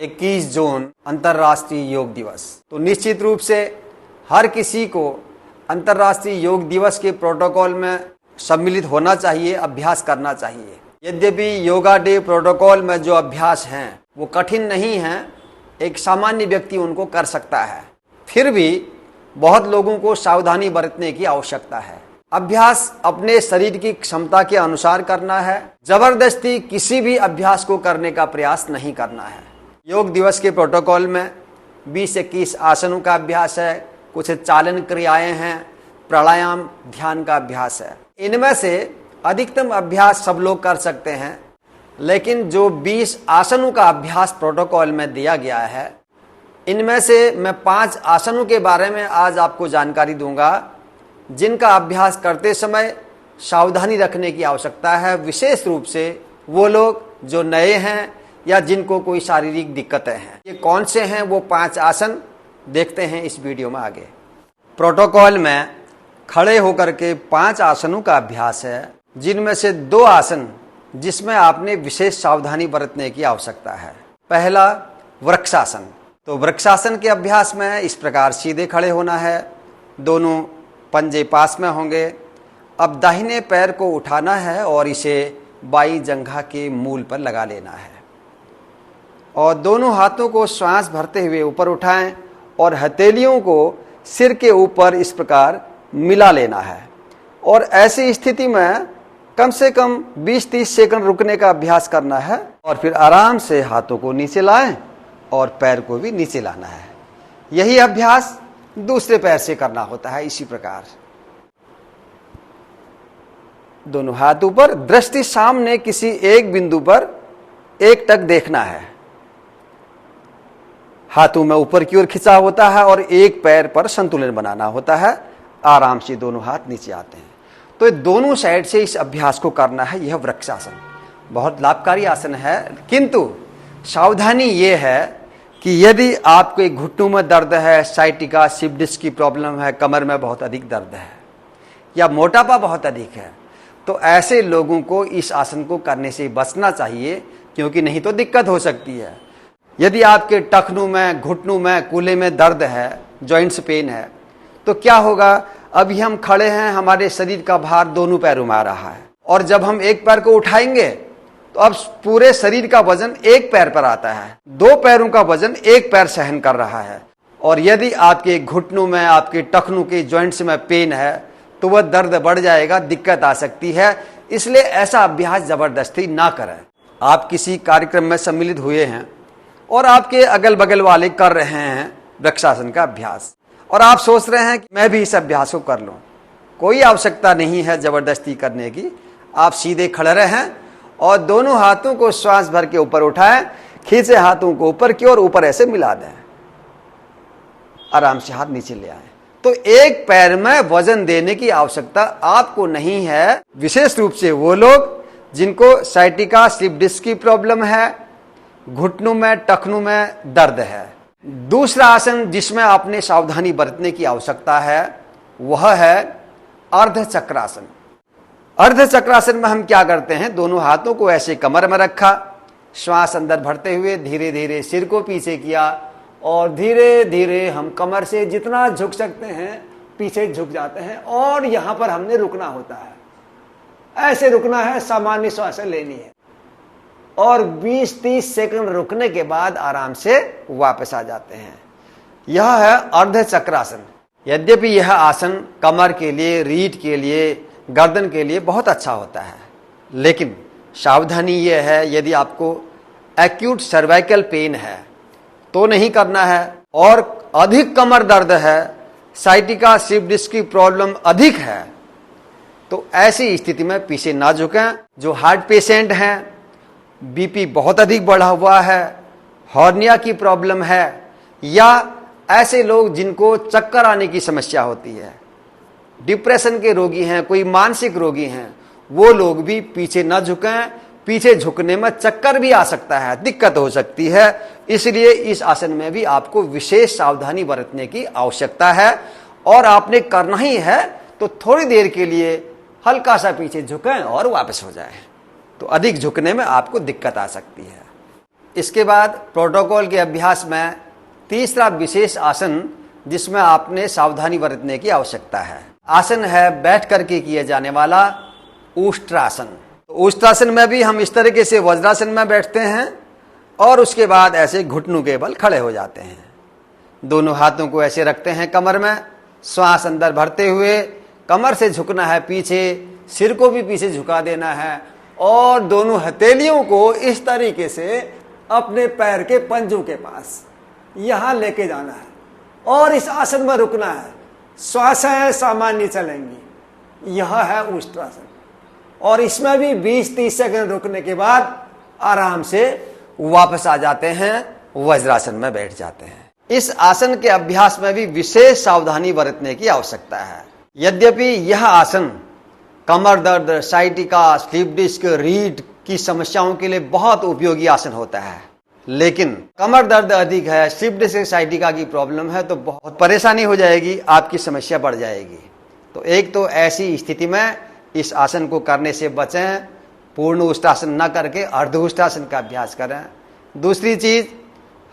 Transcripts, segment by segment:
21 जून अंतर्राष्ट्रीय योग दिवस। तो निश्चित रूप से हर किसी को अंतर्राष्ट्रीय योग दिवस के प्रोटोकॉल में सम्मिलित होना चाहिए, अभ्यास करना चाहिए। यद्यपि योगा डे प्रोटोकॉल में जो अभ्यास हैं वो कठिन नहीं हैं, एक सामान्य व्यक्ति उनको कर सकता है, फिर भी बहुत लोगों को सावधानी बरतने की आवश्यकता है। अभ्यास अपने शरीर की क्षमता के अनुसार करना है, जबरदस्ती किसी भी अभ्यास को करने का प्रयास नहीं करना है। योग दिवस के प्रोटोकॉल में 20 से 21 आसनों का अभ्यास है, कुछ चालन क्रियाएं हैं, प्राणायाम, ध्यान का अभ्यास है। इनमें से अधिकतम अभ्यास सब लोग कर सकते हैं, लेकिन जो 20 आसनों का अभ्यास प्रोटोकॉल में दिया गया है, इनमें से मैं 5 आसनों के बारे में आज आपको जानकारी दूंगा, जिनका अभ्यास करते समय सावधानी रखने की आवश्यकता है, विशेष रूप से वो लोग जो नए हैं या जिनको कोई शारीरिक दिक्कतें हैं। ये कौन से हैं वो 5 आसन देखते हैं इस वीडियो में आगे। प्रोटोकॉल में खड़े होकर के 5 आसनों का अभ्यास है, जिनमें से 2 आसन जिसमें आपने विशेष सावधानी बरतने की आवश्यकता है। पहला वृक्षासन। तो वृक्षासन के अभ्यास में इस प्रकार सीधे खड़े होना है, दोनों पंजे पास में होंगे। अब दाहिने पैर को उठाना है और इसे बाई जंघा के मूल पर लगा लेना है और दोनों हाथों को श्वास भरते हुए ऊपर उठाएं और हथेलियों को सिर के ऊपर इस प्रकार मिला लेना है और ऐसी स्थिति में कम से कम 20-30 सेकंड रुकने का अभ्यास करना है और फिर आराम से हाथों को नीचे लाएं और पैर को भी नीचे लाना है। यही अभ्यास दूसरे पैर से करना होता है। इसी प्रकार दोनों हाथ ऊपर, दृष्टि सामने किसी एक बिंदु पर एकटक देखना है। हाथों में ऊपर की ओर खिंचा होता है और एक पैर पर संतुलन बनाना होता है। आराम से दोनों हाथ नीचे आते हैं। तो दोनों साइड से इस अभ्यास को करना है। यह वृक्षासन बहुत लाभकारी आसन है, किंतु सावधानी ये है कि यदि आपके घुटनों में दर्द है, साइटिका स्लिप डिस्क की प्रॉब्लम है, कमर में बहुत अधिक दर्द है या मोटापा बहुत अधिक है, तो ऐसे लोगों को इस आसन को करने से बचना चाहिए, क्योंकि नहीं तो दिक्कत हो सकती है। यदि आपके टखनों में, घुटनों में, कूल्हे में दर्द है, जॉइंट्स पेन है, तो क्या होगा, अभी हम खड़े हैं, हमारे शरीर का भार दोनों पैरों में आ रहा है और जब हम एक पैर को उठाएंगे तो अब पूरे शरीर का वजन एक पैर पर आता है, 2 पैरों का वजन एक पैर सहन कर रहा है। और यदि आपके घुटनों में, आपके टखनों के जॉइंट्स में पेन है तो वह दर्द बढ़ जाएगा, दिक्कत आ सकती है। इसलिए ऐसा अभ्यास जबरदस्ती ना करें। आप किसी कार्यक्रम में सम्मिलित हुए हैं और आपके अगल बगल वाले कर रहे हैं वृक्षासन का अभ्यास और आप सोच रहे हैं कि मैं भी इस अभ्यास को कर लूं, कोई आवश्यकता नहीं है जबरदस्ती करने की। आप सीधे खड़े रहें और दोनों हाथों को श्वास भर के ऊपर उठाएं, खींचे हाथों को ऊपर की ओर, ऊपर ऐसे मिला दें, आराम से हाथ नीचे ले आए। तो एक पैर में वजन देने की आवश्यकता आपको नहीं है, विशेष रूप से वो लोग जिनको साइटिका स्लिप डिस्क की प्रॉब्लम है, घुटनों में, टखनों में दर्द है। दूसरा आसन जिसमें आपने सावधानी बरतने की आवश्यकता है वह है अर्ध चक्रासन। अर्ध चक्रासन में हम क्या करते हैं, दोनों हाथों को ऐसे कमर में रखा, श्वास अंदर भरते हुए धीरे धीरे सिर को पीछे किया और धीरे धीरे हम कमर से जितना झुक सकते हैं पीछे झुक जाते हैं और यहां पर हमने रुकना होता है। ऐसे रुकना है, सामान्य श्वास लेनी है और 20-30 सेकंड रुकने के बाद आराम से वापस आ जाते हैं। यह है अर्ध चक्रासन। यद्यपि यह आसन कमर के लिए, रीढ़ के लिए, गर्दन के लिए बहुत अच्छा होता है, लेकिन सावधानी यह है, यदि आपको एक्यूट सर्वाइकल पेन है तो नहीं करना है और अधिक कमर दर्द है, साइटिका स्लिप डिस्क की प्रॉब्लम अधिक है, तो ऐसी स्थिति में पीछे ना झुकें। जो हार्ट पेशेंट हैं, बीपी बहुत अधिक बढ़ा हुआ है, हॉर्निया की प्रॉब्लम है या ऐसे लोग जिनको चक्कर आने की समस्या होती है, डिप्रेशन के रोगी हैं, कोई मानसिक रोगी हैं, वो लोग भी पीछे न झुकें। पीछे झुकने में चक्कर भी आ सकता है, दिक्कत हो सकती है। इसलिए इस आसन में भी आपको विशेष सावधानी बरतने की आवश्यकता है और आपने करना ही है तो थोड़ी देर के लिए हल्का सा पीछे झुकें और वापस हो जाएं। तो अधिक झुकने में आपको दिक्कत आ सकती है। इसके बाद प्रोटोकॉल के अभ्यास में तीसरा विशेष आसन जिसमें आपने सावधानी बरतने की आवश्यकता है, आसन है बैठ करके किया जाने वाला उष्ट्रासन। उष्ट्रासन में भी हम इस तरीके से वज्रासन में बैठते हैं और उसके बाद ऐसे घुटनों के बल खड़े हो जाते हैं। दोनों हाथों को ऐसे रखते हैं कमर में, श्वास अंदर भरते हुए कमर से झुकना है पीछे, सिर को भी पीछे झुका देना है और दोनों हथेलियों को इस तरीके से अपने पैर के पंजों के पास यहां लेके जाना है और इस आसन में रुकना है। श्वासें सामान्य चलेंगी। यह है उष्ट्रासन और इसमें भी 20-30 सेकंड रुकने के बाद आराम से वापस आ जाते हैं, वज्रासन में बैठ जाते हैं। इस आसन के अभ्यास में भी विशेष सावधानी बरतने की आवश्यकता है। यद्यपि यह आसन कमर दर्द, साइटिका, स्लीप डिस्क, रीढ़ की समस्याओं के लिए बहुत उपयोगी आसन होता है, लेकिन कमर दर्द अधिक है, स्लीप डिस्क, साइटिका की प्रॉब्लम है तो बहुत परेशानी हो जाएगी, आपकी समस्या बढ़ जाएगी। तो एक तो ऐसी स्थिति में इस आसन को करने से बचें, पूर्ण उष्ट्रासन न करके अर्ध उष्ट्रासन का अभ्यास करें। दूसरी चीज,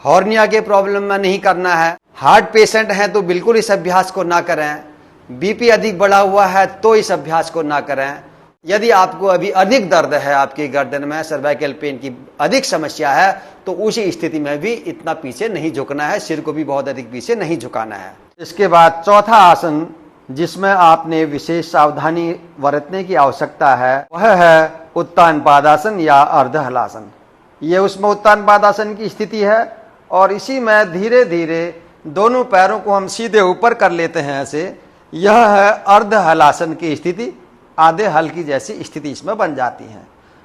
हॉर्निया के प्रॉब्लम में नहीं करना है। हार्ट पेशेंट हैं तो बिल्कुल इस अभ्यास को ना करें। बीपी अधिक बढ़ा हुआ है तो इस अभ्यास को ना करें। यदि आपको अभी अधिक दर्द है, आपकी गर्दन में सर्वाइकल पेन की अधिक समस्या है, तो उसी स्थिति में भी इतना पीछे नहीं झुकना है, सिर को भी बहुत अधिक पीछे नहीं झुकाना है। इसके बाद चौथा आसन जिसमें आपने विशेष सावधानी बरतने की आवश्यकता है वह है उत्तान पादासन या अर्ध हलासन। ये उसमें उत्तान पादासन की स्थिति है और इसी में धीरे धीरे दोनों पैरों को हम सीधे ऊपर कर लेते हैं ऐसे। यह है अर्ध हलासन की स्थिति, आधे हल की जैसी स्थिति इसमें बन जाती है।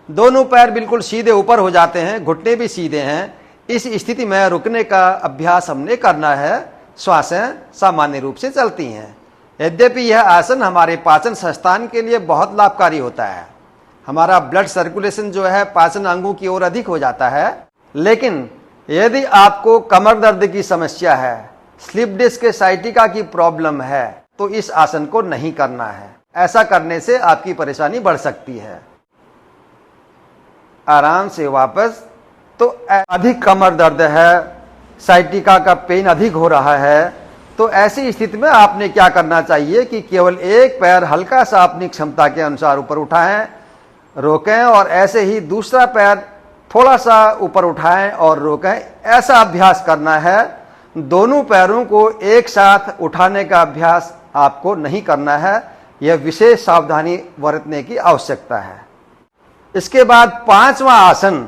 दोनों पैर बिल्कुल सीधे ऊपर हो जाते हैं, घुटने भी सीधे हैं। इस स्थिति में रुकने का अभ्यास हमने करना है, श्वासें सामान्य रूप से चलती हैं। यद्यपि यह आसन हमारे पाचन संस्थान के लिए बहुत लाभकारी होता है, हमारा ब्लड सर्कुलेशन जो है पाचन अंगों की ओर अधिक हो जाता है। लेकिन यदि आपको कमर दर्द की समस्या है, स्लिप डिस्क साइटिका की प्रॉब्लम है, तो इस आसन को नहीं करना है। ऐसा करने से आपकी परेशानी बढ़ सकती है। आराम से वापस। तो अधिक कमर दर्द है, साइटिका का पेन अधिक हो रहा है, तो ऐसी स्थिति में आपने क्या करना चाहिए कि केवल एक पैर हल्का सा अपनी क्षमता के अनुसार ऊपर उठाएं, रोकें और ऐसे ही दूसरा पैर थोड़ा सा ऊपर उठाएं और रोकें। ऐसा अभ्यास करना है। दोनों पैरों को एक साथ उठाने का अभ्यास आपको नहीं करना है। यह विशेष सावधानी बरतने की आवश्यकता है। इसके बाद पांचवा आसन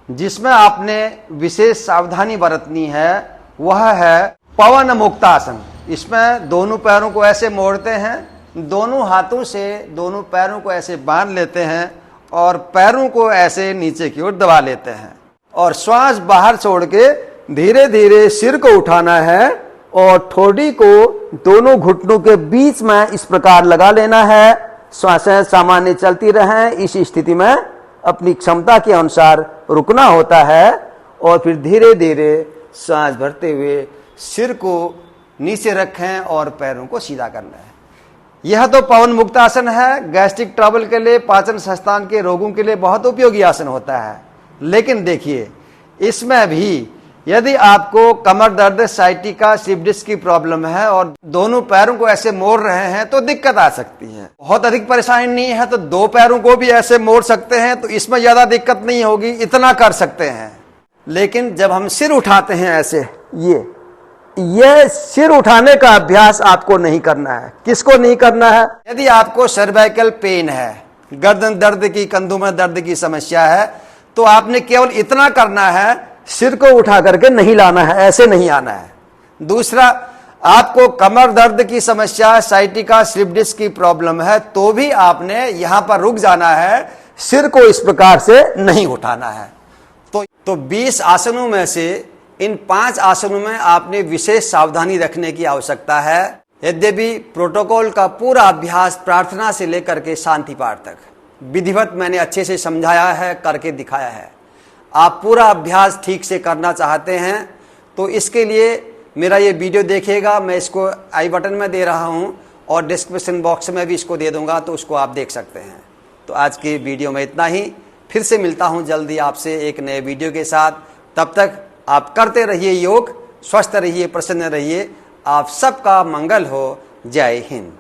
जिसमें आपने विशेष सावधानी बरतनी है वह है पवन मुक्तासन। इसमें दोनों पैरों को ऐसे मोड़ते हैं, दोनों हाथों से दोनों पैरों को ऐसे बांध लेते हैं और पैरों को ऐसे नीचे की ओर दबा लेते हैं और श्वास बाहर छोड़ के धीरे धीरे सिर को उठाना है और ठोड़ी को दोनों घुटनों के बीच में इस प्रकार लगा लेना है। श्वासें सामान्य चलती रहें। इस स्थिति में अपनी क्षमता के अनुसार रुकना होता है और फिर धीरे धीरे सांस भरते हुए सिर को नीचे रखें और पैरों को सीधा करना है। यह तो पवन मुक्त आसन है, गैस्ट्रिक ट्रबल के लिए, पाचन संस्थान के रोगों के लिए बहुत उपयोगी आसन होता है। लेकिन देखिए, इसमें भी यदि आपको कमर दर्द, साइटिका, स्लिप डिस्क की प्रॉब्लम है और दोनों पैरों को ऐसे मोड़ रहे हैं तो दिक्कत आ सकती है। बहुत अधिक परेशानी नहीं है तो दो पैरों को भी ऐसे मोड़ सकते हैं, तो इसमें ज्यादा दिक्कत नहीं होगी, इतना कर सकते हैं। लेकिन जब हम सिर उठाते हैं ऐसे, ये सिर उठाने का अभ्यास आपको नहीं करना है। किसको नहीं करना है? यदि आपको सर्वाइकल पेन है, गर्दन दर्द की, कंधों में दर्द की समस्या है, तो आपने केवल इतना करना है, सिर को उठा करके नहीं लाना है, ऐसे नहीं आना है। दूसरा, आपको कमर दर्द की समस्या, साइटिका, स्लिप डिस्क की प्रॉब्लम है, तो भी आपने यहां पर रुक जाना है, सिर को इस प्रकार से नहीं उठाना है। तो 20 आसनों में से इन 5 आसनों में आपने विशेष सावधानी रखने की आवश्यकता है। यद्यपि प्रोटोकॉल का पूरा अभ्यास प्रार्थना से लेकर के शांति पाठ तक विधिवत मैंने अच्छे से समझाया है, करके दिखाया है। आप पूरा अभ्यास ठीक से करना चाहते हैं तो इसके लिए मेरा ये वीडियो देखिएगा। मैं इसको आई बटन में दे रहा हूँ और डिस्क्रिप्शन बॉक्स में भी इसको दे दूंगा, तो उसको आप देख सकते हैं। तो आज की वीडियो में इतना ही। फिर से मिलता हूँ जल्दी आपसे एक नए वीडियो के साथ। तब तक आप करते रहिए योग, स्वस्थ रहिए, प्रसन्न रहिए। आप सबका मंगल हो। जय हिंद।